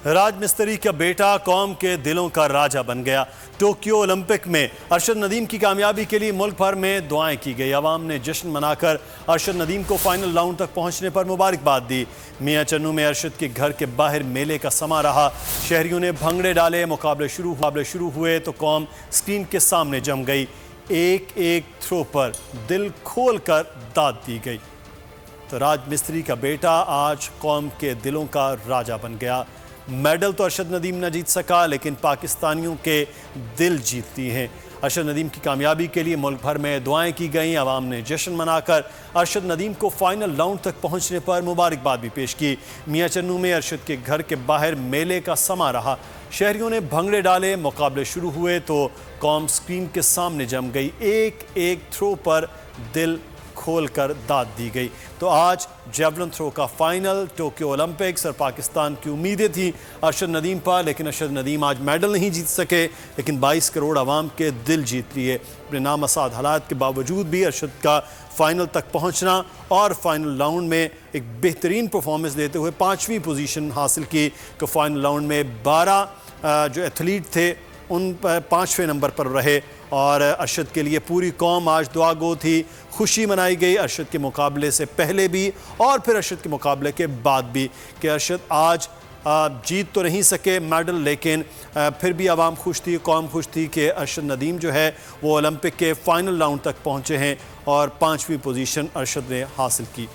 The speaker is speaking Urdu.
راج مستری کا بیٹا قوم کے دلوں کا راجہ بن گیا۔ ٹوکیو اولمپک میں ارشد ندیم کی کامیابی کے لیے ملک بھر میں دعائیں کی گئی۔ عوام نے جشن منا کر ارشد ندیم کو فائنل راؤنڈ تک پہنچنے پر مبارکباد دی۔ میاں چنو میں ارشد کے گھر کے باہر میلے کا سما رہا۔ شہریوں نے بھنگڑے ڈالے، مقابلے شروع ہوئے تو قوم سکرین کے سامنے جم گئی۔ ایک ایک تھرو پر دل کھول کر داد دی گئی۔ تو راج مستری کا بیٹا آج قوم کے دلوں کا راجہ بن گیا۔ میڈل تو ارشد ندیم نہ جیت سکا، لیکن پاکستانیوں کے دل جیتتی ہیں۔ ارشد ندیم کی کامیابی کے لیے ملک بھر میں دعائیں کی گئیں۔ عوام نے جشن منا کر ارشد ندیم کو فائنل راؤنڈ تک پہنچنے پر مبارکباد بھی پیش کی۔ میاں چنو میں ارشد کے گھر کے باہر میلے کا سما رہا۔ شہریوں نے بھنگڑے ڈالے، مقابلے شروع ہوئے تو قوم سکرین کے سامنے جم گئی۔ ایک ایک تھرو پر دل کھول کر داد دی گئی۔ تو آج جیولن تھرو کا فائنل ٹوکیو اولمپکس اور پاکستان کی امیدیں تھیں ارشد ندیم پر، لیکن ارشد ندیم آج میڈل نہیں جیت سکے، لیکن 22 کروڑ عوام کے دل جیت لیے۔ اپنے نامساعد حالات کے باوجود بھی ارشد کا فائنل تک پہنچنا اور فائنل راؤنڈ میں ایک بہترین پرفارمنس دیتے ہوئے 5ویں پوزیشن حاصل کی کہ فائنل راؤنڈ میں 12 جو ایتھلیٹ تھے ان 5ویں نمبر پر رہے، اور ارشد کے لیے پوری قوم آج دعا گو تھی۔ خوشی منائی گئی ارشد کے مقابلے سے پہلے بھی اور پھر ارشد کے مقابلے کے بعد بھی کہ ارشد آج جیت تو نہیں سکے میڈل، لیکن پھر بھی عوام خوش تھی، قوم خوش تھی کہ ارشد ندیم جو ہے وہ اولمپک کے فائنل راؤنڈ تک پہنچے ہیں اور 5ویں پوزیشن ارشد نے حاصل کی۔